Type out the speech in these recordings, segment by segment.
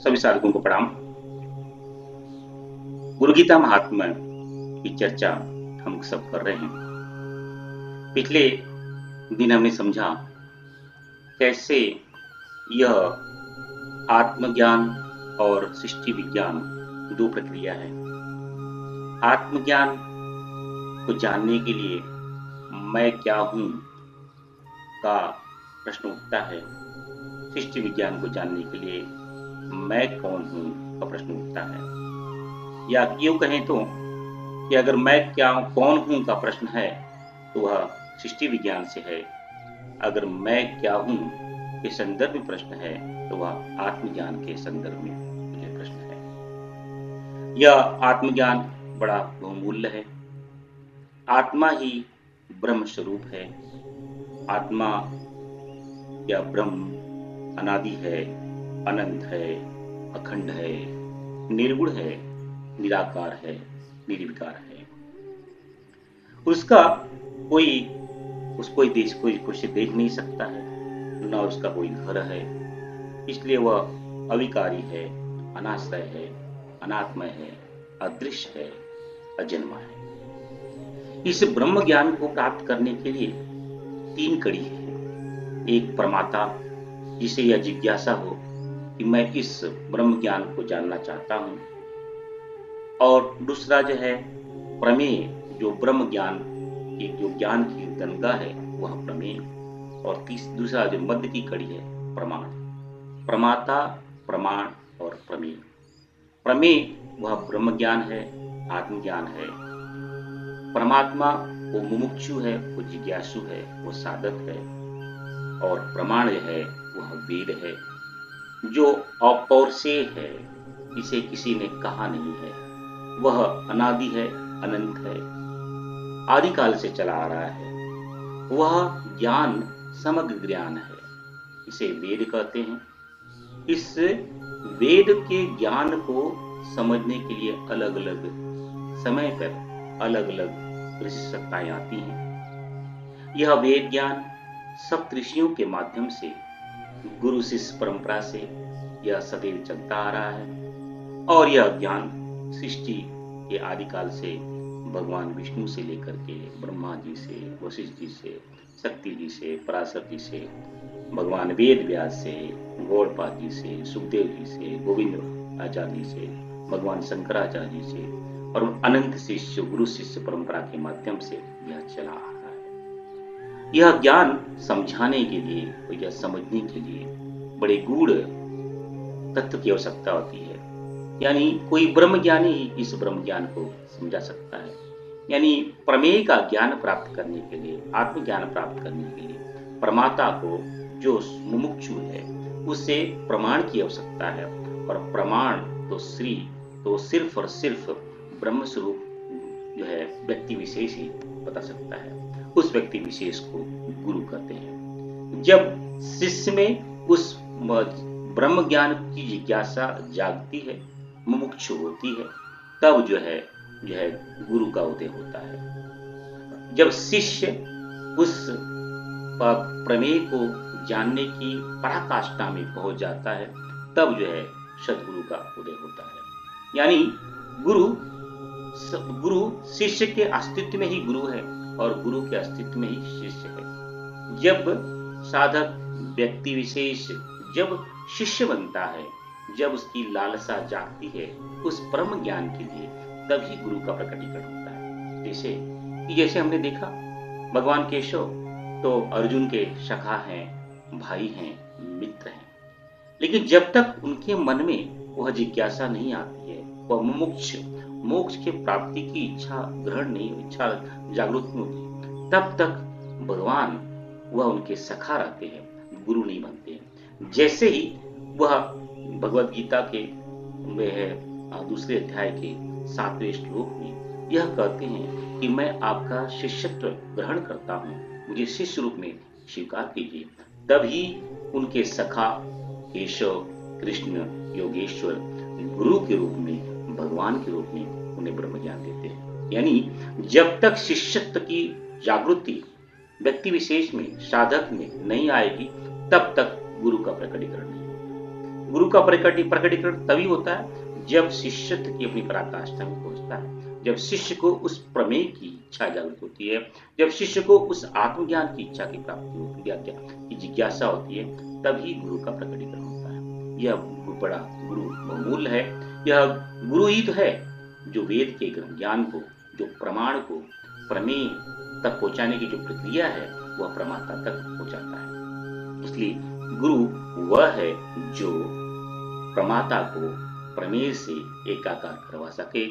सभी साधकों को प्रणाम। गुरु गीता महात्म्य की चर्चा हम सब कर रहे हैं। पिछले दिन हमने समझा कैसे यह आत्मज्ञान और सृष्टि विज्ञान दो प्रक्रिया है। आत्मज्ञान को जानने के लिए मैं क्या हूं का प्रश्न उठता है। सृष्टि विज्ञान को जानने के लिए मैं कौन हूं का प्रश्न उठता है। या यूं कहें तो कि अगर मैं क्या कौन हूं का प्रश्न है तो वह सृष्टि विज्ञान से है। अगर मैं क्या हूं के संदर्भ में प्रश्न है तो वह आत्मज्ञान के संदर्भ में मुझे प्रश्न है। यह आत्मज्ञान बड़ा बहुमूल्य है। आत्मा ही ब्रह्म स्वरूप है। आत्मा या ब्रह्म अनादि है, अनंत है, अखंड है, निर्गुण है, निराकार है, निर्विकार है। उसका कोई देख नहीं सकता है, न उसका कोई घर है। इसलिए वह अविकारी है, अनाश्रय है, अनात्मय है, अदृश्य है, अजन्मा है। इस ब्रह्म ज्ञान को प्राप्त करने के लिए तीन कड़ी है। एक प्रमाता, जिसे यह जिज्ञासा हो कि मैं इस ब्रह्म ज्ञान को जानना चाहता हूं। और दूसरा जो है प्रमेय, जो ब्रह्म ज्ञान की जो ज्ञान की गंगा है वह प्रमेय। और दूसरा जो मध्य की कड़ी है प्रमाण। प्रमाता, प्रमाण और प्रमेय। प्रमेय वह ब्रह्म ज्ञान है, आत्मज्ञान है। परमात्मा वो मुमुक्षु है, वो जिज्ञासु है, वो साधक है। और प्रमाण है वह वेद है, जो अपौरुषेय है, इसे किसी ने कहा नहीं है। वह अनादि है, अनंत है, आदिकाल से चला आ रहा है। वह ज्ञान समग्र ज्ञान है, इसे वेद कहते हैं। इस वेद के ज्ञान को समझने के लिए अलग अलग समय पर अलग अलग विशेषताएं आती हैं। यह वेद ज्ञान सब ऋषियों के माध्यम से गुरु शिष्य परंपरा से यह सदैव चलता आ रहा है। और यह ज्ञान सृष्टि के आदिकाल से भगवान विष्णु से लेकर के ब्रह्मा जी से, वशिष्ठ जी से, शक्ति जी से, पराशर जी से, भगवान वेद व्यास से, गौड़पाद जी से, सुखदेव जी से, गोविंद आचार्य जी से, भगवान शंकराचार्य जी से और अनंत शिष्य गुरु शिष्य परंपरा के माध्यम से यह चला आ रहा है। यह ज्ञान समझाने के लिए और यह समझने के लिए बड़े गूढ़ तत्व की आवश्यकता होती है। यानी कोई ब्रह्म ज्ञानी ही इस ब्रह्म ज्ञान को समझा सकता है। यानी प्रमेय का ज्ञान प्राप्त करने के लिए, आत्मज्ञान प्राप्त करने के लिए प्रमाता को, जो मुमुक्षु है, उसे प्रमाण की आवश्यकता है। और प्रमाण तो सिर्फ और सिर्फ ब्रह्म स्वरूप जो है व्यक्ति विशेष ही बता सकता है। उस व्यक्ति विशेष को गुरु कहते हैं। जब शिष्य में उस ब्रह्म ज्ञान की जिज्ञासा जागती है, मुमुक्षु होती है, तब जो है गुरु का उदय होता है। जब शिष्य उस प्रमेय को जानने की पराकाष्ठा में पहुंच जाता है, तब जो है सदगुरु का उदय होता है। यानी गुरु शिष्य के अस्तित्व में ही गुरु है और गुरु के अस्तित्व में ही शिष्य है। जब साधक व्यक्ति विशेष जब शिष्य बनता है, जब उसकी लालसा जागती है उस परम ज्ञान के लिए, तभी गुरु का प्रकटीकरण होता है। जैसे हमने देखा भगवान केशव तो अर्जुन के सखा हैं, भाई हैं, मित्र हैं। लेकिन जब तक उनके मन में वह जिज्ञासा नहीं आती है, वह मोक्ष के प्राप्ति की इच्छा जागृत नहीं होती, तब तक भगवान वह उनके सखा रहते हैं, गुरु नहीं बनते। जैसे ही वह भगवत गीता के दूसरे अध्याय के 7वें श्लोक में यह कहते हैं कि मैं आपका शिष्यत्व ग्रहण करता हूं, मुझे शिष्य रूप में स्वीकार कीजिए। तभी उनके सखा केशव, कृष्ण, योगेश्वर गुरु के रूप में, भगवान के रूप में उन्हें ब्रह्म ज्ञान देते हैं। यानी जब तक शिष्यत्व की जागृति व्यक्ति विशेष में, साधक में नहीं आएगी, तब तक गुरु का प्रकटीकरण नहीं होगा। गुरु का प्रकटीकरण तभी होता है जब शिष्यत्व की अपनी पराकाष्ठा में पहुंचता है, जब शिष्य को उस प्रमेय की इच्छा जागृत होती है, जब शिष्य को उस आत्मज्ञान की इच्छा की प्राप्ति होती है, की जिज्ञासा होती है, तभी गुरु का प्रकटीकरण होता है। यह बड़ा गुरु बहुमूल्य है। यह गुरु ही तो है जो वेद के ज्ञान को, जो प्रमाण को प्रमेय तक पहुंचाने की जो प्रक्रिया है वह प्रमाता तक पहुंचाता है। इसलिए गुरु वह है जो प्रमाता को प्रमेय से एकाकार करवा सके,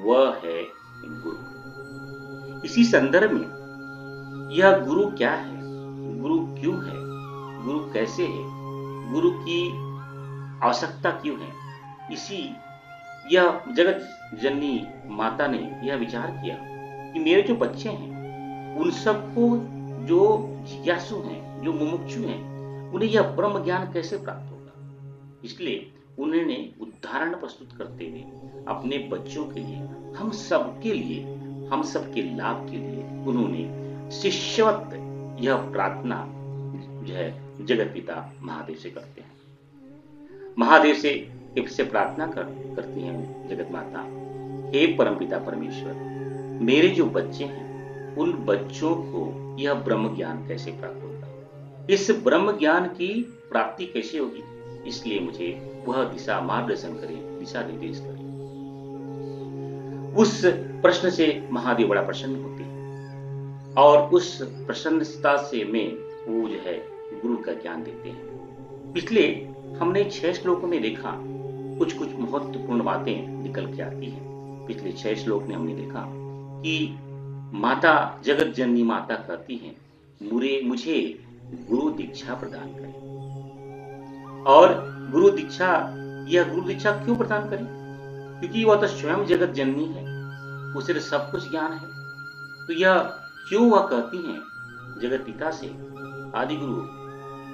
वह है गुरु। इसी संदर्भ में यह गुरु क्या है, गुरु क्यों है, गुरु कैसे है, गुरु की आवश्यकता क्यों है, इसी यह जगत जननी माता ने यह विचार किया कि मेरे जो बच्चे हैं उन सबको, जो जिज्ञासु हैं, जो मुमुक्षु हैं, उन्हें यह ब्रह्म ज्ञान कैसे प्राप्त होगा। इसलिए उन्होंने उदाहरण प्रस्तुत करते हुए अपने बच्चों के लिए, हम सबके लिए, हम सबके लाभ के लिए उन्होंने शिष्यवत यह प्रार्थना जो है जगत पिता महादेव से करते हैं। महादेव से प्रार्थना करती हैं जगत माता, हे परमपिता परमेश्वर, मेरे जो बच्चे हैं उन बच्चों को यह ब्रह्म ज्ञान कैसे प्राप्त होगा, इस ब्रह्म ज्ञान की प्राप्ति कैसे होगी, इसलिए मुझे वह दिशा मार्गदर्शन करें, दिशा निर्देश करें। उस प्रश्न से महादेव बड़ा प्रसन्न होते हैं और उस प्रसन्नता से में वो जो है गुरु का ज्ञान देते हैं। इसलिए हमने 6 श्लोकों में देखा कुछ महत्वपूर्ण बातें निकल के आती हैं। पिछले 6 श्लोक में हमने देखा कि माता जगत जननी माता कहती हैं, मुझे गुरु दीक्षा प्रदान करें। और गुरु दीक्षा, यह गुरु दीक्षा क्यों प्रदान करें, क्योंकि वह तो स्वयं जगत जननी है, उसे तो सब कुछ ज्ञान है। तो यह क्यों वह कहती हैं जगत पिता से, आदि गुरु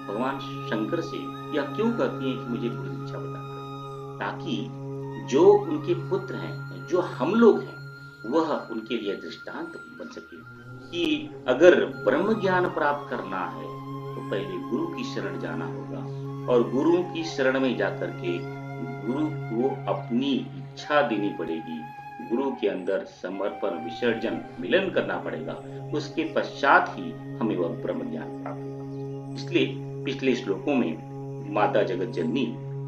भगवान शंकर से, यह क्यों कहती हैं कि मुझे गुरु दीक्षा प्रदान करें, ताकि जो उनके पुत्र हैं, जो हम लोग हैं, वह उनके लिए दृष्टांत बन सके कि अगर ब्रह्म ज्ञान प्राप्त करना है तो पहले गुरु की शरण जाना होगा, और गुरु की शरण में जाकर के गुरु को अपनी इच्छा देनी पड़ेगी, गुरु के अंदर समर्पण, विसर्जन, मिलन करना पड़ेगा, उसके पश्चात ही हमें वह ब्रह्म ज्ञान प्राप्त होगा। इसलिए पिछले श्लोकों में माता जगत जननी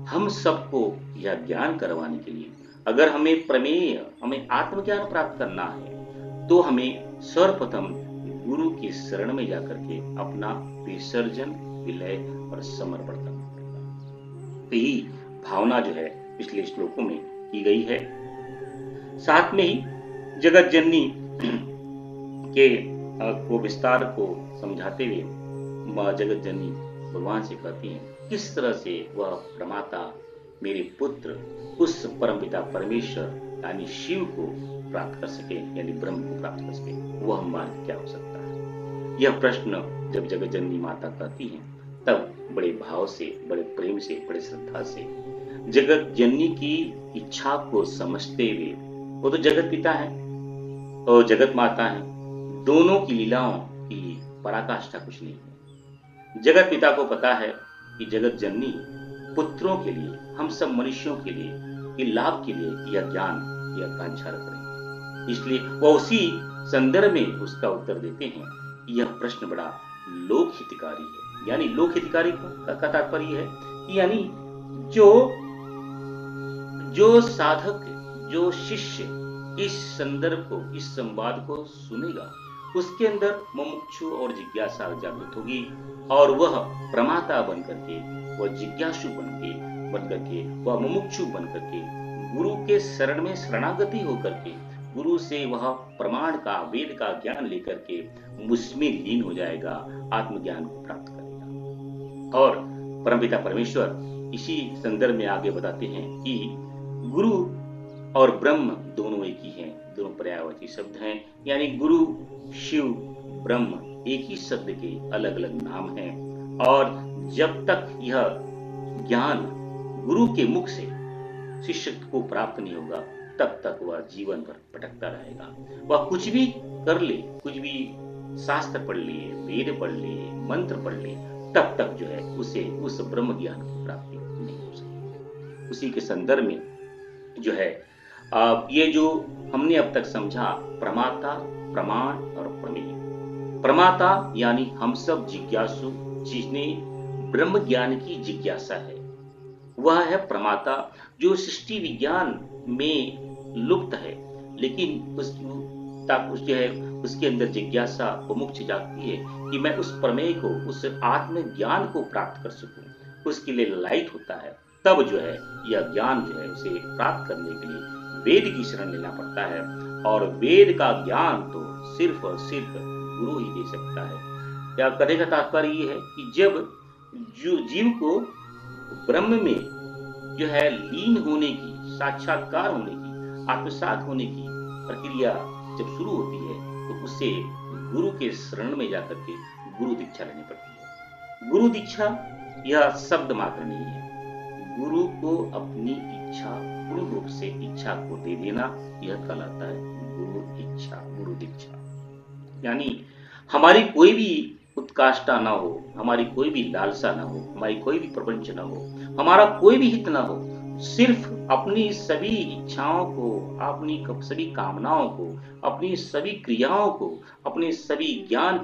हम सबको यह ज्ञान करवाने के लिए, अगर हमें प्रमेय, हमें आत्मज्ञान प्राप्त करना है तो हमें सर्वप्रथम गुरु की शरण में जाकर के अपना विसर्जन, विलय और समर्पण करना पड़ेगा। तो यही भावना जो है पिछले श्लोकों में की गई है। साथ में ही जगत जननी के को विस्तार को समझाते हुए मां जगत जननी भगवान से कहती हैं किस तरह से वह प्रमाता मेरे पुत्र उस परमपिता परमेश्वर यानी शिव को प्राप्त कर सके, यानी ब्रह्म को प्राप्त कर सके, वह मार्ग क्या हो सकता है। यह प्रश्न जब जगत जननी माता कहती हैं तब बड़े भाव से, बड़े प्रेम से, बड़े श्रद्धा से जगत जननी की इच्छा को समझते हुए, वो तो जगत पिता है और जगत माता है, दोनों की लीलाओं की पराकाष्ठा कुछ नहीं है। जगत पिता को पता है कि जगत जननी पुत्रों के लिए, हम सब मनुष्यों के लिए, के लाभ के लिए यह ज्ञान, यह आकांक्षा रख रहे हैं। इसलिए वह उसी संदर्भ में उसका उत्तर देते हैं कि यह प्रश्न बड़ा लोक हितकारी है। यानी लोक हितकारी का तात्पर्य है कि यानी जो साधक, जो शिष्य इस संदर्भ को, इस संवाद को सुनेगा, उसके अंदर मुमुक्षु और जिज्ञासा जागृत होगी और वह प्रमाता बन करके, वह जिज्ञासु बन करके, वह मुमुक्षु बन करके गुरु के शरण में शरणागति होकर के गुरु से वह प्रमाण का, वेद का ज्ञान लेकर के मुझमें लीन हो जाएगा, आत्मज्ञान को प्राप्त करेगा। और परमपिता परमेश्वर इसी संदर्भ में आगे बताते हैं कि गुरु और ब्रह्म दोनों एक ही हैं, दोनों पर्यायवाची शब्द हैं। यानी गुरु, शिव, ब्रह्म एक ही शब्द के अलग अलग नाम हैं और जब तक यह ज्ञान गुरु के मुख से शिष्य को प्राप्त नहीं होगा तब तक वह जीवन भर भटकता रहेगा। वह कुछ भी कर ले, कुछ भी शास्त्र पढ़ लिए, वेद पढ़ लिए, मंत्र पढ़ ले, तब तक जो है उसे उस ब्रह्म ज्ञान की प्राप्ति नहीं हो सकती। उसी के संदर्भ में जो है ये जो हमने अब तक समझा, प्रमाता, प्रमाण और प्रमेय। प्रमाता यानी हम सब जिज्ञासु, जिन्हें ब्रह्म ज्ञान की जिज्ञासा है, वह है प्रमाता, जो सृष्टि विज्ञान में लुप्त है, लेकिन जो है उसके अंदर जिज्ञासा वो मुख्य जागती है कि मैं उस प्रमेय को, उस आत्म ज्ञान को प्राप्त कर सकूं, उसके लिए ललायित होता है। तब जो है यह ज्ञान जो है उसे प्राप्त करने के लिए वेद की शरण लेना पड़ता है, और वेद का ज्ञान तो सिर्फ और सिर्फ गुरु ही दे सकता है। या कहने का तात्पर्य ये है कि जब जीव को ब्रह्म में जो है लीन होने की, साक्षात्कार होने की, आत्मसात होने की प्रक्रिया जब शुरू होती है, तो उसे गुरु के शरण में जाकर के गुरु दीक्षा लेनी पड़ती है। गुरु दीक्षा यह शब्द मात्र नहीं है, गुरु को अपनी इच्छा, पूर्ण रूप से इच्छा को दे देना, यह कहलाता है गुरु इच्छा, गुरु दीक्षा। यानी हमारी कोई भी उत्काष्ठा ना हो, हमारी कोई भी लालसा ना हो, हमारी कोई भी प्रपंच ना हो, हमारा कोई भी हित ना हो, सिर्फ अपनी सभी इच्छाओं को, अपनी सभी कामनाओं को, अपनी सभी क्रियाओं को, अपने सभी ज्ञान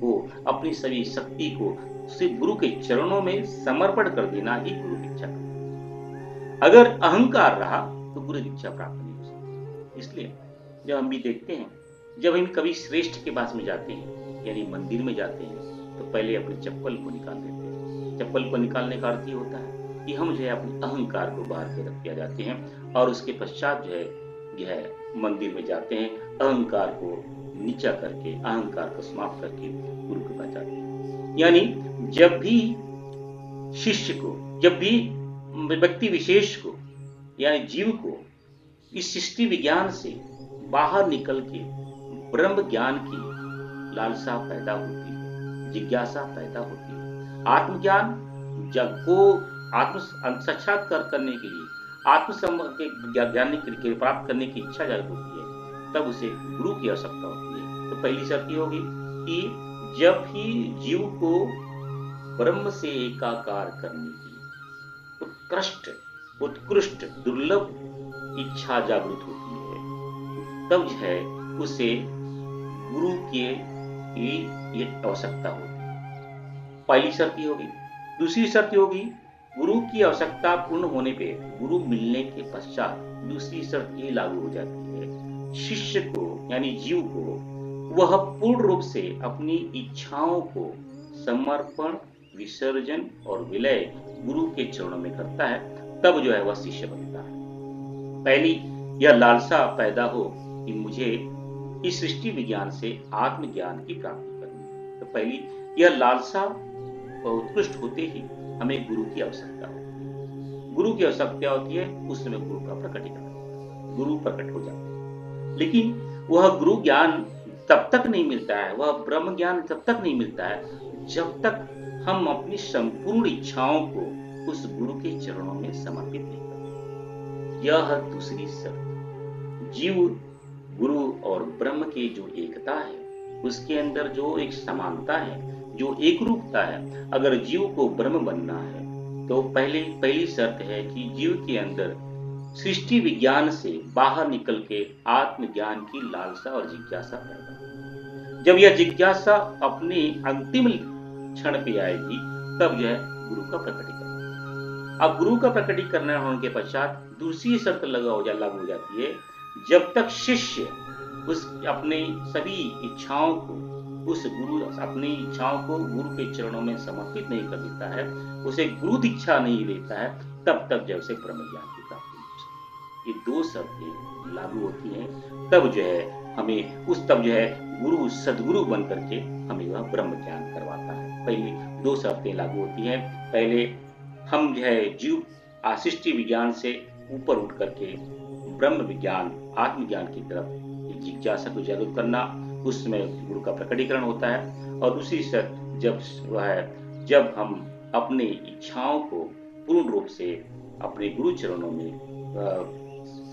को, अपनी सभी शक्ति को सिर्फ गुरु के चरणों में समर्पण कर देना ही गुरु दीक्षा है। अगर अहंकार रहा तो गुरु दीक्षा प्राप्त नहीं हो सकती। इसलिए जब हम भी देखते हैं, जब हम कभी श्रेष्ठ के पास में जाते हैं, यानी मंदिर में जाते हैं, तो पहले अपनी चप्पल को निकाल देते हैं। चप्पल को निकालने का अर्थ ये होता है कि हम जो है अपने अहंकार को बाहर के रख दिया जाते हैं, और उसके पश्चात जो है मंदिर में जाते हैं, अहंकार को नीचा करके, अहंकार को समाप्त करके गुरु के पास जाते हैं। यानी जब भी शिष्य को, जब भी व्यक्ति विशेष को, यानी जीव को इस सृष्टि विज्ञान से बाहर निकल के ब्रह्म ज्ञान की लालसा पैदा होती है, जिज्ञासा पैदा होती है, आत्मज्ञान जब को आत्म साक्षात्कार करने के लिए, आत्म ज्ञान के प्राप्त करने की इच्छा जागृत होती है, तब उसे गुरु की आवश्यकता होती है। तो पहली शर्त ये होगी कि जब भी जीव को ब्रह्म से एकाकार करने की उत्कृष्ट दुर्लभ इच्छा जागृत होती है, तब जो है उसे गुरु के ये आवश्यकता होती है। पहली शर्त ये होगी। दूसरी शर्त होगी, गुरु की आवश्यकता पूर्ण होने पे, गुरु मिलने के पश्चात दूसरी शर्त ये लागू हो जाती है, शिष्य को यानी जीव को वह पूर्ण रूप से अपनी इच्छाओं को समर्पण, विसर्जन और विलय गुरु के चरणों में करता है, तब जो है वह शिष्य बनता है। पहली यह लालसा पैदा हो कि मुझे इस सृष्टि विज्ञान से आत्मज्ञान की प्राप्ति करनी है, तो पहली यह लालसा उत्कृष्ट होते ही हमें गुरु की आवश्यकता होती है। गुरु की आवश्यकता होती है, उस समय गुरु का प्रकटीकरण, गुरु प्रकट हो जाते हैं। लेकिन वह गुरु ज्ञान तब तक नहीं मिलता है, वह ब्रह्म ज्ञान तब तक नहीं मिलता है जब तक हम अपनी संपूर्ण इच्छाओं को उस गुरु के चरणों में समर्पित नहीं करते। यह दूसरी शर्त। जीव, गुरु और ब्रह्म की जो एकता है, उसके अंदर जो एक समानता है, जो एक रूपता है, अगर जीव को ब्रह्म बनना है तो पहली शर्त है कि जीव के अंदर सृष्टि विज्ञान से बाहर निकल के आत्मज्ञान की लालसा और जिज्ञासा पैदा हो। जब यह जिज्ञासा अपने अंतिम क्षण पे आएगी, तब जो है गुरु का प्रकटीकरण। अब गुरु का प्रकटीकरण होने के पश्चात दूसरी शर्त लागू हो जाती है, जब तक शिष्य उस अपने सभी इच्छाओं को अपनी इच्छाओं को गुरु के चरणों में समर्पित नहीं कर देता है, उसे गुरु दीक्षा नहीं देता है, तब तक जो उसे ब्रह्म ज्ञान की प्राप्ति हो सकती है। ये दो शर्तें लागू होती हैं, तब जो है हमें तब जो है गुरु सदगुरु बन करके हमें वह ब्रह्म ज्ञान करवाता है। पहले दो शर्तें लागू होती हैं। पहले हम जो है जीव सृष्टि विज्ञान से ऊपर उठ करके ब्रह्म विज्ञान, आत्मज्ञान की तरफ जिज्ञासा को जागरूक करना, उस समय गुरु का प्रकटीकरण होता है। और दूसरी शर्त जब हम अपनी इच्छाओं को पूर्ण रूप से अपने गुरु चरणों में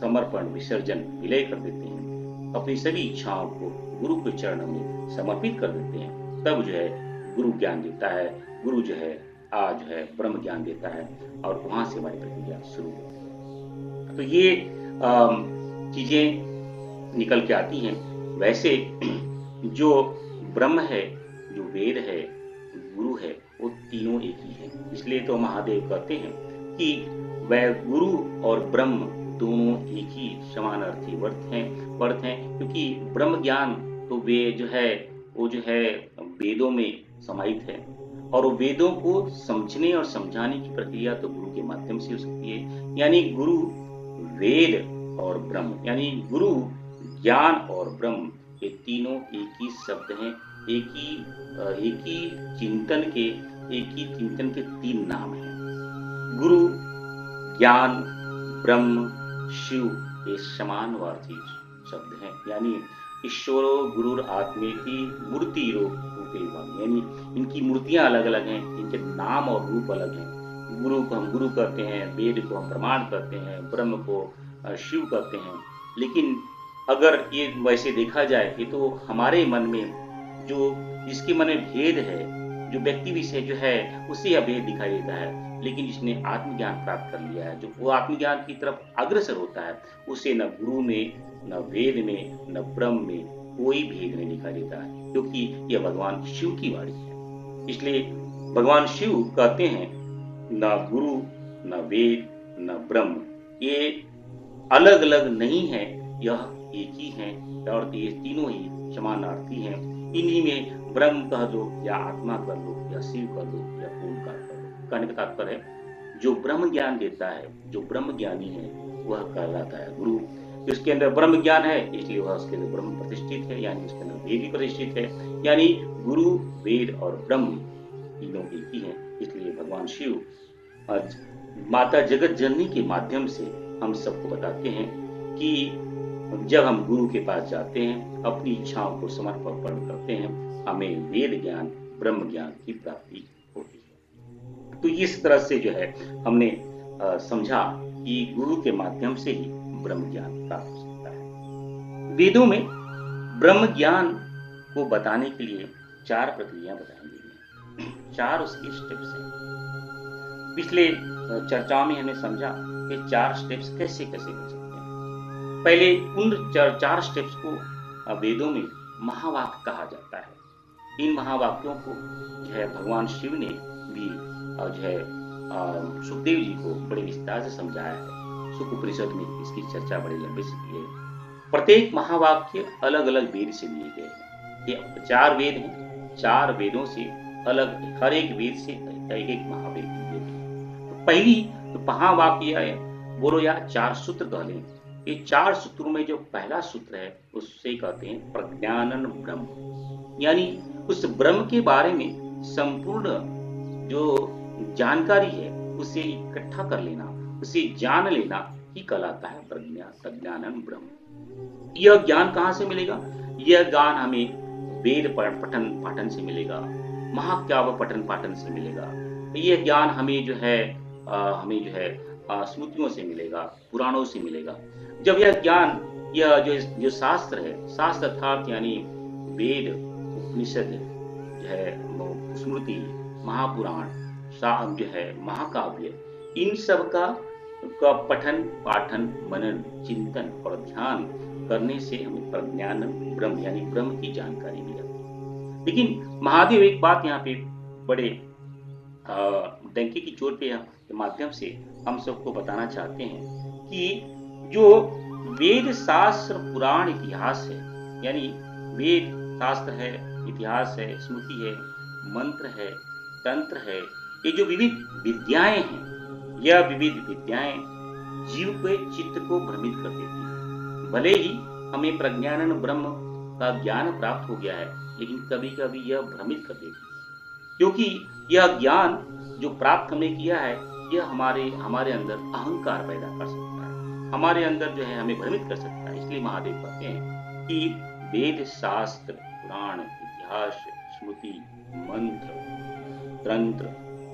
समर्पण, विसर्जन, विलय कर देते हैं, अपनी सभी इच्छाओं को गुरु के चरणों में समर्पित कर देते हैं, तब जो है गुरु ज्ञान देता है। गुरु जो है जो है ब्रह्म ज्ञान देता है और वहां से हमारी प्रक्रिया शुरू होती है। तो ये चीजें निकल के आती हैं। वैसे जो ब्रह्म है, जो वेद है, गुरु है, वो तीनों एक ही है। इसलिए तो महादेव कहते हैं कि वह गुरु और ब्रह्म दोनों एक ही समानार्थी वर्त हैं, क्योंकि ब्रह्म ज्ञान तो वे जो है वो जो है वेदों में समाहित है, और वो वेदों को समझने और समझाने की प्रक्रिया तो गुरु के माध्यम से हो सकती है। यानी गुरु वेद और ब्रह्म, यानी गुरु ज्ञान और ब्रह्म, ये तीनों एक ही शब्द हैं। एक ही चिंतन के तीन नाम हैं। गुरु, ज्ञान, ब्रह्म, शिव, ये समानवाची शब्द हैं। यानी ईश्वरो गुरुर आत्मेति मूर्तिरो रूपेवाम, यानी इनकी मूर्तियां अलग अलग हैं, इनके नाम और रूप अलग हैं। गुरु को हम गुरु कहते हैं, वेद को हम प्रमाण कहते हैं, ब्रह्म को शिव कहते हैं। लेकिन अगर ये वैसे देखा जाए, ये तो हमारे मन में जो जिसके मन में भेद है, जो व्यक्ति विशेष जो है, उसे यह भेद दिखाई देता है। लेकिन जिसने आत्मज्ञान प्राप्त कर लिया है, जो वो आत्मज्ञान की तरफ अग्रसर होता है, उसे न गुरु में, न वेद में, न ब्रह्म में कोई भेद नहीं दिखाई देता है, क्योंकि यह भगवान शिव की वाणी है। इसलिए भगवान शिव कहते हैं, न गुरु, न वेद, न ब्रह्म, ये अलग अलग नहीं है, यह एक ही है, और ये तीनों ही समानार्थी हैं। इन्हीं में ब्रह्म कह दो, या आत्मा कह दो, या शिव कह दो, या ओंकार कह दो। कहने का तात्पर्य है, जो ब्रह्म ज्ञान देता है, जो ब्रह्म ज्ञानी है, वह कहलाता है गुरु। जिसके अंदर ब्रह्म ज्ञान है, इसलिए वह उसके अंदर ब्रह्म प्रतिष्ठित है, यानी उसके अंदर वेद भी प्रतिष्ठित है। यानी गुरु, वेद और ब्रह्म तीनों एक ही है। इसलिए भगवान शिव आज माता जगत जननी के माध्यम से हम सबको बताते हैं कि जब हम गुरु के पास जाते हैं, अपनी इच्छाओं को समर्पण करते हैं, हमें वेद ज्ञान, ब्रह्म ज्ञान की प्राप्ति होती है। तो इस तरह से जो है हमने समझा कि गुरु के माध्यम से ही ब्रह्म ज्ञान प्राप्त हो सकता है। वेदों में ब्रह्म ज्ञान को बताने के लिए 4 प्रक्रिया बताई गई हैं, 4 उसके स्टेप्स हैं। पिछले चर्चाओं में हमने समझा कि 4 स्टेप्स कैसे कैसे हो सकते हैं। पहले उन 4 स्टेप्स को वेदों में महावाक्य कहा जाता है। इन महावाक्यों को जो है भगवान शिव ने भी जो है सुखदेव जी को बड़े विस्तार से समझाया है। सुख उपनिषद में इसकी चर्चा बड़े लंबे से की है। प्रत्येक महावाक्य अलग अलग वेद से लिए गए हैं। ये 4 वेद हैं, 4 वेदों से अलग, हर एक वेद से एक एक महावेद लिए गए। तो पहली तो महावाक्य है, बोलो या 4 सूत्र कह लें। ये 4 सूत्रों में जो पहला सूत्र है, उससे कहते हैं प्रज्ञानन ब्रह्म, यानी उस ब्रह्म के बारे में संपूर्ण जो जानकारी है, उसे इकट्ठा कर लेना, उसे जान लेना ही कहलाता है प्रज्ञानन ब्रह्म। यह ज्ञान कहाँ से मिलेगा? यह ज्ञान हमें वेद पठन पाठन से मिलेगा, महाकाव्य पठन पाठन से मिलेगा। यह ज्ञान हमें जो है स्मृतियों से मिलेगा, पुराणों से मिलेगा। जब यह ज्ञान, यह जो शास्त्र है, शास्त्र अर्थात यानी वेद, उपनिषद जो है, स्मृति, महापुराण, जो है महाकाव्य, इन सब का पठन पाठन मनन चिंतन और ध्यान करने से हमें प्रज्ञान ब्रह्म यानी ब्रह्म की जानकारी मिल जाती है। लेकिन महादेव एक बात यहाँ पे बड़े डंके की चोट के माध्यम से हम सबको बताना चाहते हैं कि जो वेद शास्त्र पुराण इतिहास है, यानी वेद शास्त्र है, इतिहास है, स्मृति है, मंत्र है, तंत्र है, ये जो विविध विद्याएं हैं, यह विविध विद्याएं जीव के चित्त को भ्रमित कर देती है। भले ही हमें प्रज्ञानन ब्रह्म का ज्ञान प्राप्त हो गया है, लेकिन कभी कभी यह भ्रमित कर देती है, क्योंकि यह ज्ञान जो प्राप्त हमने किया है, यह हमारे अंदर अहंकार पैदा कर सकता है, हमारे अंदर जो है हमें भ्रमित कर सकता है। इसलिए महादेव कहते हैं कि वेद शास्त्र पुराण इतिहास स्मृति मंत्र तंत्र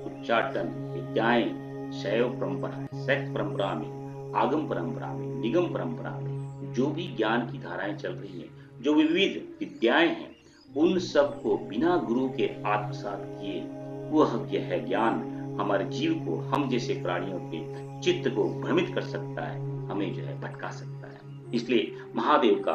उच्चाटन विद्याएं शैव परंपरा, शैव परंपरा में, आगम परंपरा में, निगम परंपरा में जो भी ज्ञान की धाराएं चल रही हैं, जो विविध विद्याएं हैं, उन सब को बिना गुरु के आत्मसात किए वह यह ज्ञान हमारे जीव को, हम जैसे प्राणियों के चित्त को भ्रमित कर सकता है, हमें जो है भटका सकता है। इसलिए महादेव का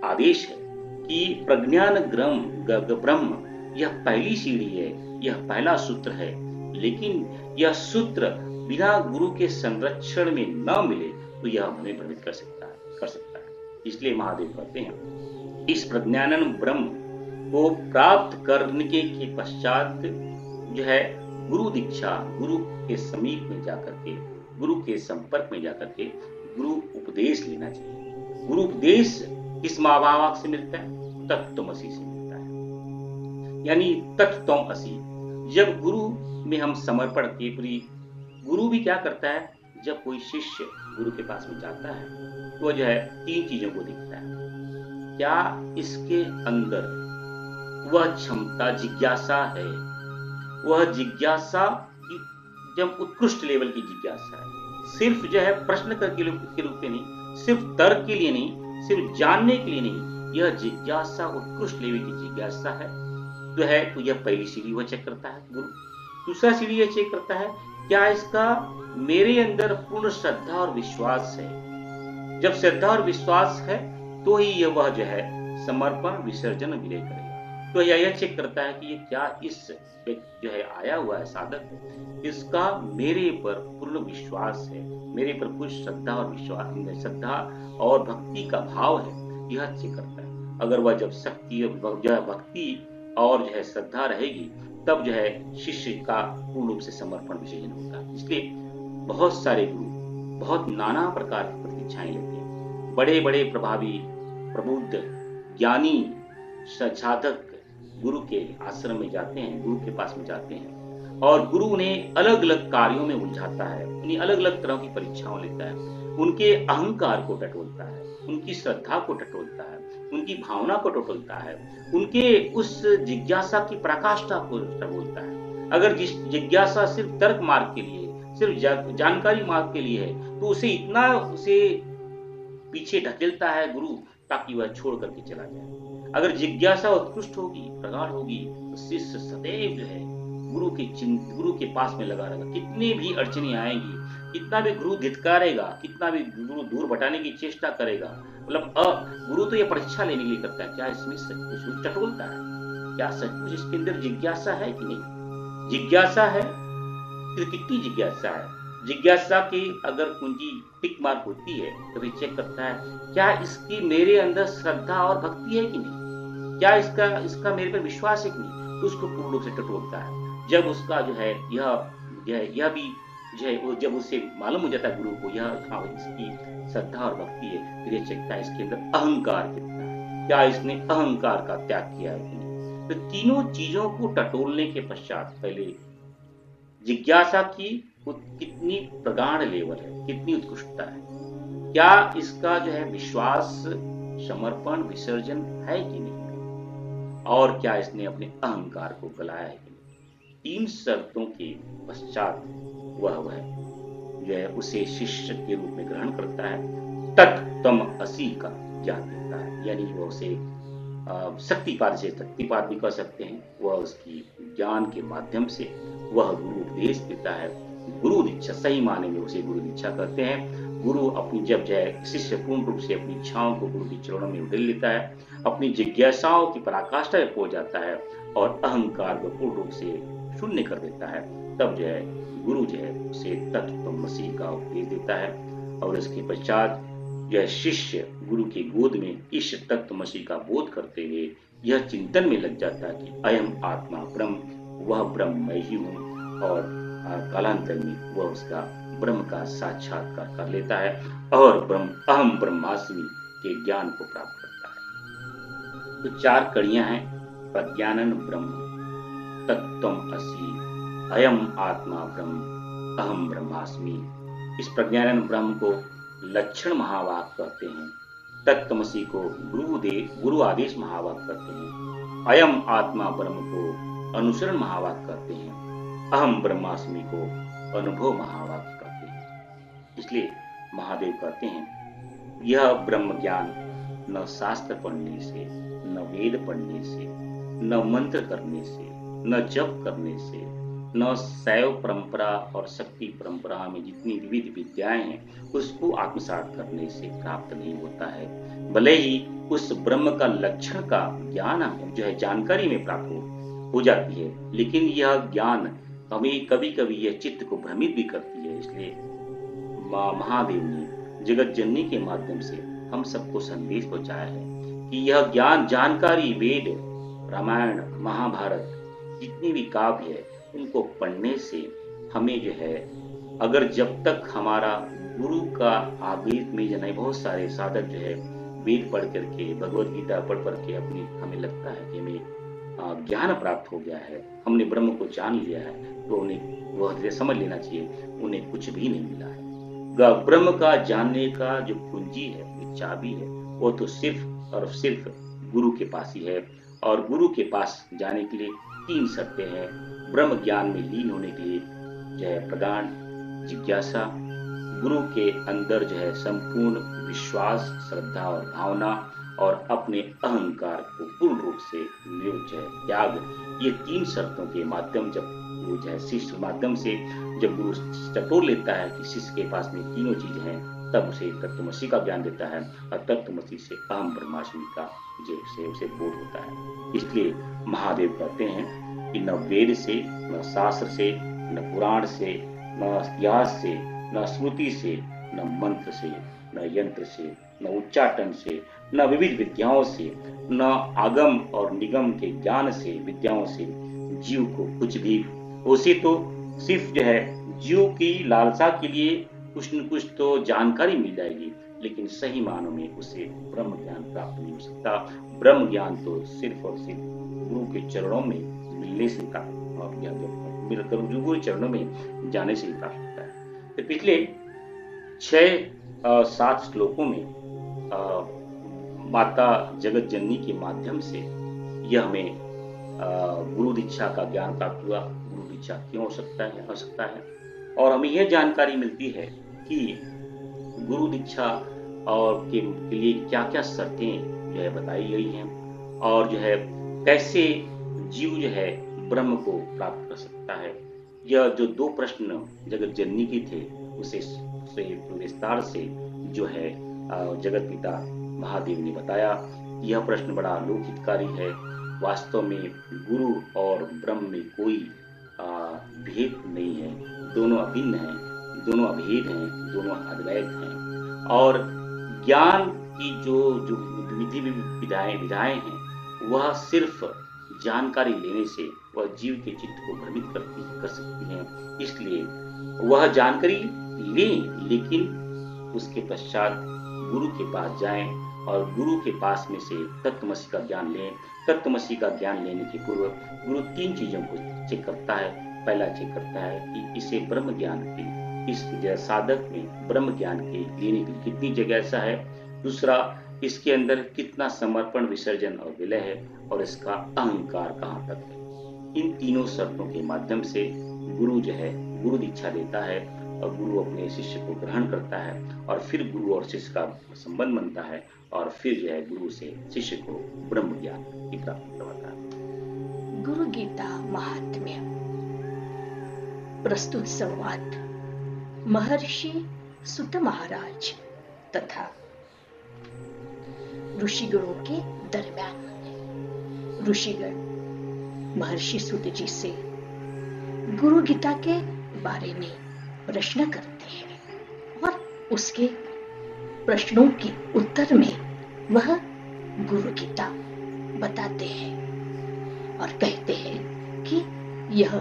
आदेश है कि प्रज्ञान ब्रह्म यह पहली सीढ़ी है, यह पहला सूत्र है। लेकिन यह सूत्र बिना गुरु के संरक्षण में न मिले तो यह हमें भ्रमित कर सकता है। इसलिए महादेव कहते हैं इस प्रज्ञानन ब्रह्म को प्राप्त करने के पश्चात जो है गुरु दीक्षा, गुरु के समीप में जाकर के, गुरु के संपर्क में जाकर के गुरु उपदेश लेना चाहिए। गुरु उपदेश किस महाभाव से मिलता है? तत्त्वमसि से मिलता है, यानी तत्त्वमसि। जब गुरु में हम समर्पण के पूरी, गुरु भी क्या करता है, जब कोई शिष्य गुरु के पास में जाता है तो जो है 3 चीजों को देखता है। क्या इसके अंदर वह क्षमता, जिज्ञासा है, वह जिज्ञासा की जब उत्कृष्ट लेवल की जिज्ञासा है, सिर्फ जो है प्रश्न के रूप में नहीं, सिर्फ तर्क के लिए नहीं, सिर्फ जानने के लिए नहीं, यह जिज्ञासा उत्कृष्ट लेवल की जिज्ञासा है जो है, तो यह पहली सीढ़ी वह चेक करता है गुरु। दूसरा सीढ़ी यह चेक करता है क्या इसका मेरे अंदर पूर्ण श्रद्धा और विश्वास है। जब श्रद्धा और विश्वास है तो ही यह वह जो है समर्पण विसर्जन विलय करेगा। तो यह चेक करता है कि ये क्या इस जो है आया हुआ है साधक, इसका मेरे पर पूर्ण विश्वास है, मेरे पर कुछ श्रद्धा और विश्वास, श्रद्धा और भक्ति का भाव है, यह चेक करता है। अगर वह जब शक्ति जो है भक्ति और जो है श्रद्धा रहेगी तब जो है शिष्य का पूर्ण रूप से समर्पण विसर्जन होता है। इसलिए बहुत सारे गुरु बहुत नाना प्रकार की प्रतीक्षाएं लेते हैं। बड़े बड़े प्रभावी प्रबुद्ध ज्ञानी साधक गुरु के आश्रम में जाते हैं, गुरु के पास में जाते हैं और गुरु उन्हें अलग अलग कार्यों में उलझाता है, उन्हें अलग अलग तरह की परीक्षाओं लेता है, उनके अहंकार को टटोलता है, उनकी श्रद्धा को टटोलता है, उनकी भावना को टटोलता है, उनके उस जिज्ञासा की प्रकाष्ठा को टटोलता है। अगर जिस जिज्ञासा सिर्फ तर्क मार्ग के लिए, सिर्फ जानकारी मार्ग के लिए है तो उसे इतना पीछे ढकेलता है गुरु ताकि वह छोड़ करके चला जाए। अगर जिज्ञासा उत्कृष्ट होगी, प्रगाढ़ होगी तो शिष्य सदैव जो है गुरु के पास में लगा रहेगा। कितनी भी अड़चने आएंगी, कितना भी गुरु धित्कारेगा, कितना भी गुरु दूर बटाने की चेष्टा करेगा, मतलब गुरु तो ये परीक्षा लेने के लिए करता है क्या इसमें सचमुच टटोलता है, क्या सचमुच इसके अंदर जिज्ञासा है कि नहीं। जिज्ञासा है तो कितनी जिज्ञासा है, जिज्ञासा की अगर कुंजी टिक मार्क होती है तो भी चेक करता है क्या इसकी मेरे अंदर श्रद्धा और भक्ति है कि नहीं, क्या इसका मेरे पर विश्वास है कि नहीं, तो उसको पूर्ण रूप से टटोलता है। जब उसका जो है यह भी जो है जब उसे मालूम हो जाता है गुरु को यह इसकी श्रद्धा और भक्ति है, फिर यह चेकता है इसके अंदर अहंकार कितना है, क्या इसने अहंकार का त्याग किया है कि नहीं। तो तीनों चीजों को टटोलने के पश्चात पहले जिज्ञासा की कितनी प्रगाढ़ लेवल है, कितनी उत्कृष्टता है, क्या इसका जो है विश्वास, समर्पण, विसर्जन है कि नहीं, और क्या इसने अपने अहंकार को गलाया है कि नहीं। 3 शर्तों के पश्चात वह जो है उसे शिष्य के रूप में ग्रहण करता है, तत्त्वमसि का ज्ञान देता है, यानी वह उसे शक्तिपात भी कह सकते हैं। वह उसकी ज्ञान के माध्यम से वह गुरु उपदेश देता है, गुरु दीक्षा, सही माने में उसे गुरु दीक्षा कहते हैं। गुरु अपनी जब जय शिष्य पूर्ण रूप से अपनी इच्छाओं को गुरु के चरणों में उड़ेल लेता है, अपनी जिज्ञासाओं की पराकाष्ठा में पहुंच जाता है और अहंकार को पूर्ण रूप से शून्य कर देता है, तब जो है गुरु जो है उसे तत्त्वमसि का उपदेश देता है। और इसके पश्चात यह शिष्य गुरु की गोद में इस तत्त्वमसि का बोध करते हुए यह चिंतन में लग जाता है कि अयम आत्मा ब्रह्म, वह ब्रह्म मैं ही हूँ, और कालांतर में वह उसका ब्रह्म का साक्षात्कार कर लेता है और अहम ब्रह्मास्मि के ज्ञान को प्राप्त करता है। तो 4 कड़ियां हैं, प्रज्ञानन ब्रह्म, तत्त्वमसि, अयम आत्मा ब्रह्म, अहम ब्रह्मास्मि। इस प्रज्ञानन ब्रह्म को लक्षण महावाक्य कहते हैं, तत्त्वमसि को गुरु आदेश महावाक्य कहते हैं, अयम आत्मा ब्रह्म को अनुसरण महावाक्य कहते हैं, अहम ब्रह्मास्मि को अनुभव महावाक्य कहते हैं। इसलिए महादेव कहते हैं यह ब्रह्म ज्ञान न शास्त्र पढ़ने से, न वेद पढ़ने से, न मंत्र करने से, न जप करने से, न शैव परंपरा और शक्ति परंपरा में जितनी विविध विद्याएं हैं उसको आत्मसात करने से प्राप्त नहीं होता है। भले ही उस ब्रह्म का लक्षण का ज्ञान हमें जो है जानकारी में प्राप्त हो जाती है, लेकिन यह ज्ञान हमें कभी कभी यह चित्त को भ्रमित भी करती है। इसलिए महादेव ने जगत जननी के माध्यम से हम सबको संदेश पहुंचाया है कि यह ज्ञान जानकारी वेद, रामायण, महाभारत जितनी भी काव्य है उनको पढ़ने से हमें जो है, अगर जब तक हमारा गुरु का आदेश में जो है बहुत सारे साधक जो है वेद पढ़ करके, भगवत गीता पढ़ के अपनी हमें लगता है कि हमें ज्ञान प्राप्त हो गया है, हमने ब्रह्म को जान लिया है, तो उन्हें वह समझ लेना चाहिए उन्हें कुछ भी नहीं मिला है। ब्रह्म का जानने का जो कुंजी है, जो चाबी है, वो तो सिर्फ और सिर्फ गुरु के पास ही है। और गुरु के पास जाने के लिए 3 शर्तें हैं। ब्रह्म ज्ञान में लीन होने के लिए जो है प्रगाढ़ जिज्ञासा, गुरु के अंदर जो है संपूर्ण विश्वास, श्रद्धा और भावना, और अपने अहंकार को पूर्ण रूप से त्याग। ये 3 शर्तों के माध्यम जब गुरु जो है शिष्य माध्यम से जब गुरु टटोल लेता है कि शिष्य के पास में तीनों चीजें हैं, तब उसे तत्वमसी का ज्ञान देता है और तत्वमसी से अहम ब्रह्मास्मि का से उसे बोध होता है। इसलिए महादेव कहते हैं कि न वेद से, न शास्त्र से, न पुराण से, न इतिहास से, न स्मृति से, न मंत्र से, न यंत्र से, न उच्चाटन से, न विविध विद्याओं से, न आगम और निगम के ज्ञान से, विद्याओं से जीव को कुछ भी, उसे तो सिर्फ जो है जीव की लालसा के लिए कुछ न कुछ तो जानकारी मिल जाएगी, लेकिन सही मानों में उसे ब्रह्म ज्ञान प्राप्त नहीं हो सकता। ब्रह्म ज्ञान तो सिर्फ और सिर्फ गुरु के चरणों में मिलने से प्राप्त, मिलकर गुरु चरणों में जाने से ही प्राप्त होता है। तो पिछले 6-7 श्लोकों में माता जगत जननी के माध्यम से यह हमें गुरु दीक्षा का ज्ञान प्राप्त हुआ। गुरु दीक्षा क्यों हो सकता है, और हमें यह जानकारी मिलती है कि गुरु दीक्षा और के लिए क्या क्या शर्तें जो है बताई गई हैं, और जो है कैसे जीव जो है ब्रह्म को प्राप्त कर सकता है। यह जो 2 प्रश्न जगत जननी की थे उसे विस्तार से जो है जगत पिता महादेव ने बताया। यह प्रश्न बड़ा लोकहितकारी है। वास्तव में गुरु और ब्रह्म में कोई भेद नहीं है, दोनों अभिन्न हैं, दोनों अभेद हैं, दोनों अद्वैत हैं। और ज्ञान की जो विधि विधाएं हैं वह सिर्फ जानकारी लेने से वह जीव के चित्त को भ्रमित कर सकती हैं। इसलिए वह जानकारी लें, लेकिन उसके पश्चात गुरु के पास जाएं और गुरु के पास में से तत्वमसी का ज्ञान लें। तत्वमसी का ज्ञान लेने के पूर्व गुरु 3 चीजों को चेक करता है। पहला चेक करता है कि इसे ब्रह्म ज्ञान की, इस साधक में ब्रह्म ज्ञान के लेने की कितनी जिज्ञासा है। दूसरा, इसके अंदर कितना समर्पण, विसर्जन और विलय है, और इसका अहंकार कहाँ तक है। इन तीनों शर्तों के माध्यम से गुरु जो है गुरु दीक्षा देता है और गुरु अपने शिष्य को ग्रहण करता है, और फिर गुरु और शिष्य का संबंध बनता है, और फिर जो है गुरु से शिष्य को ब्रह्म ज्ञान की प्राप्ति करवाता है। गुरु गीता महात्म्य प्रस्तुत संवाद महर्षि सुत महाराज तथा ऋषिगणों के दरम्यान। ऋषिगण महर्षि सुत जी से गुरु गीता के बारे में प्रश्न करते हैं और उसके प्रश्नों के उत्तर में वह गुरु गीता बताते हैं और कहते हैं कि यह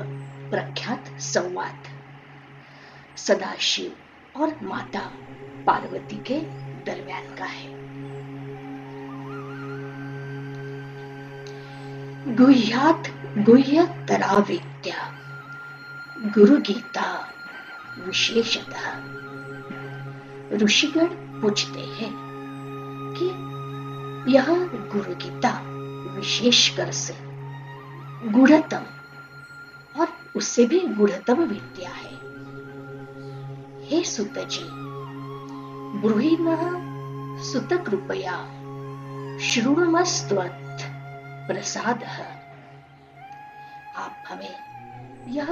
प्रख्यात संवाद सदाशिव और माता पार्वती के दरम्यान का है। गुह्यात गुह्यतरा विद्या गुरु गीता विशेषतः। ऋषिगण पूछते हैं कि यह गुरु गीता विशेषकर से गूढ़तम और उससे भी गूढ़तम विद्या है। हे सुत जी, ब्रूहिणः सुत कृपया शृणुमस्त्वत् प्रसादः। आप हमें यह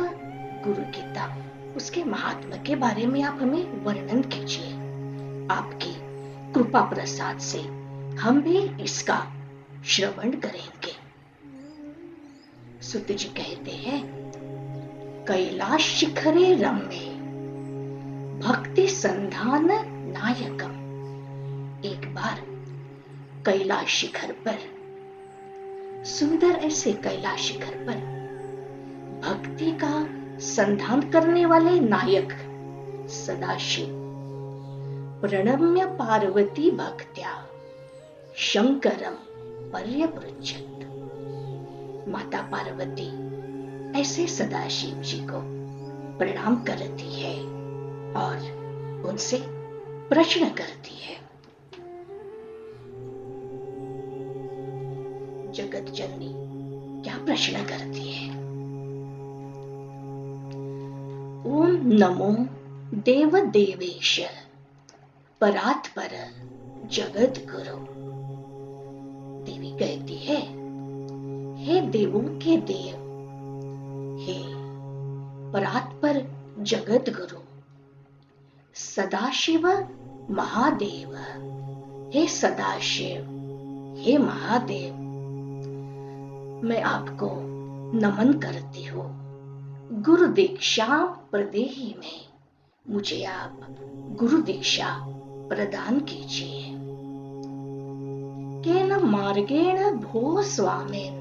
गुरु गीता, उसके महात्मा के बारे में आप हमें वर्णन कीजिए। आपकी कृपा प्रसाद से हम भी इसका श्रवण करेंगे। सुत जी कहते हैं, कैलाश शिखरे रम्ये भक्ति संधान नायकम। एक बार कैलाश शिखर पर, सुंदर ऐसे कैलाश शिखर पर भक्ति का संधान करने वाले नायक सदाशिव प्रणम्य पार्वती भक्त्या शंकरम पर्यपृच्छत। माता पार्वती ऐसे सदाशिव जी को प्रणाम करती है और उनसे प्रश्न करती है। जगत जननी क्या प्रश्न करती है? ओम नमो देव देवेश परात्पर जगत गुरु। देवी कहती है, हे देवों के देव, हे परात्पर जगत गुरु, सदाशिव महादेव, हे सदाशिव, हे महादेव, मैं आपको नमन करती हूँ। गुरु दीक्षा प्रदेही में मुझे आप गुरु दीक्षा प्रदान कीजिए। केन मार्गेण भो स्वामेन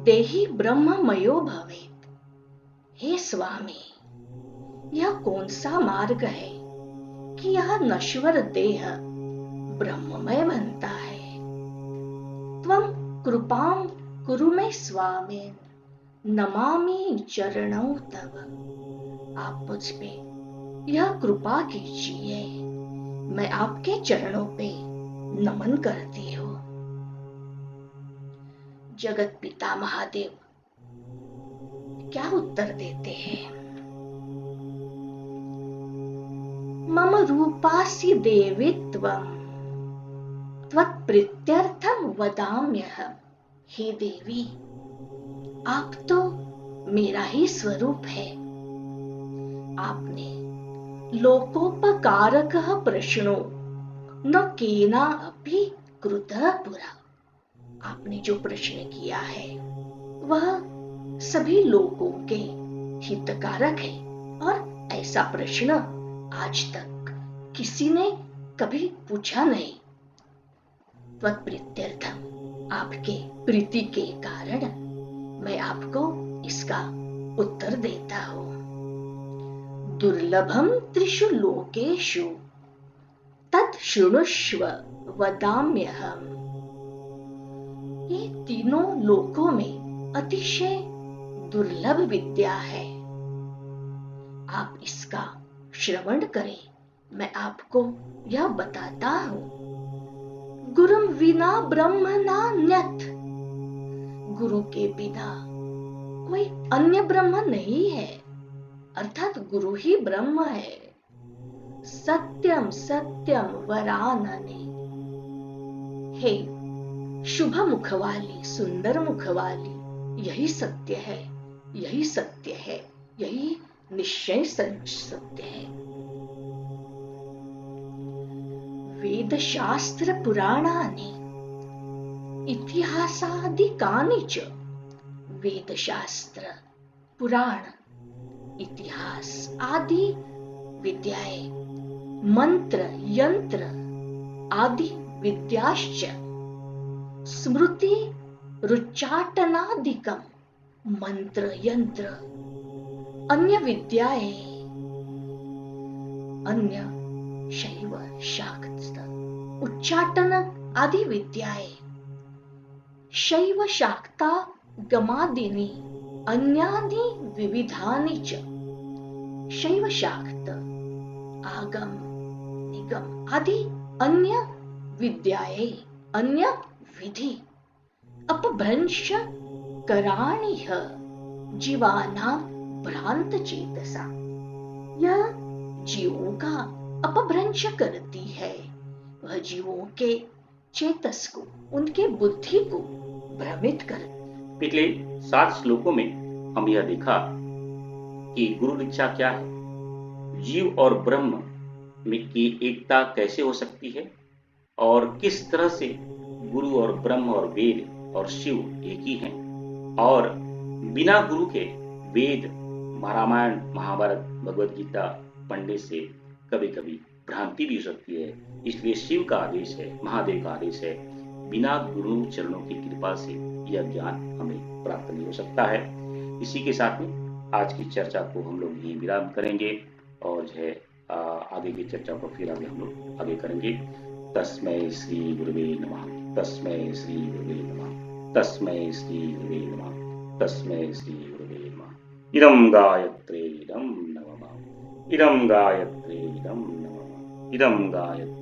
देहि ब्रह्ममयो भवेत्। हे स्वामी, यह कौन सा मार्ग है कि यह नश्वर देह ब्रह्ममय बनता है? त्वं कृपां कुरु मे स्वामेन नमामि चरणों तव। आप मुझ पे यह कृपा कीजिए, मैं आपके चरणों पे नमन करती हूँ। जगत पिता महादेव क्या उत्तर देते हैं? मम रूपासि देवी त्वं त्वत्प्रीत्यर्थं वदाम्यहम्। हे देवी, आप तो मेरा ही स्वरूप है। आपने लोकोपकारकः प्रश्नो न केना अपि कृतः पुरा। आपने जो प्रश्न किया है वह सभी लोगों के हितकारक है और ऐसा प्रश्न आज तक किसी ने कभी पूछा नहीं। त्वत्प्रीत्यर्थम, आपके प्रीति के कारण मैं आपको इसका उत्तर देता हूँ। दुर्लभम त्रिषु लोकेषु तत् शृणुष्व वदाम्यहम्। ये तीनों लोकों में अतिशय दुर्लभ विद्या है, आप इसका श्रवण करें, मैं आपको यह बताता हूँ। गुरुम विना ब्रह्म नान्यत्। गुरु के बिना कोई अन्य ब्रह्म नहीं है, अर्थात गुरु ही ब्रह्म है। सत्यम सत्यम वरानने। हे शुभ मुख वाली, सुंदर मुख वाली, यही सत्य है, यही सत्य है, यही निश्चय सत्य है। वेद शास्त्र पुराणानि इतिहासादिकानि च। वेद शास्त्र, पुराण, इतिहास आदि विद्याएं, मंत्र यंत्र आदि विद्याश्च, स्मृति रुच्चाटनादिकम, मंत्र यंत्र, अन्य विद्याएं, अन्य शैव शाक्त उच्चाटन आदि विद्याएं, शैव शाक्ता गमादिनी अन्यानि विविधानि च। शैव शाक्त, आगम, निगम आदि अन्य विद्याएं, अन्य विधि, अपभ्रंश कराणिह जीवानां भ्रांत चेतसा। यह जीवों का अपभ्रंश करती है, वह जीवों के चेतस को, उनके बुद्धि को भ्रमित कर। पिछले 7 श्लोकों में हम यह देखा कि गुरु दीक्षा क्या है, जीव और ब्रह्म में की एकता कैसे हो सकती है, और किस तरह से गुरु और ब्रह्म और वेद और शिव एक ही हैं, और बिना गुरु के वेद, रामायण, महाभारत, भगवत गीता पढ़ने से कभी कभी भ्रांति भी हो सकती है। इसलिए शिव का आदेश है, महादेव का आदेश है, बिना गुरु चरणों की कृपा से यह ज्ञान हमें प्राप्त नहीं हो सकता है। इसी के साथ में आज की चर्चा को हम लोग यहीं विराम करेंगे, और जो है आगे की चर्चा को फिर आगे हम लोग आगे करेंगे। तस्मै श्री गुरुवे नमः, तस्मै श्री गुरुवे नमः, तस्मै श्री गुरुवे नमः, तस्मै श्री गुरुवे नमः। इदं गायत्रे इदं नमः, इदं गायत्रे इदं नमः, इदं गायत्रे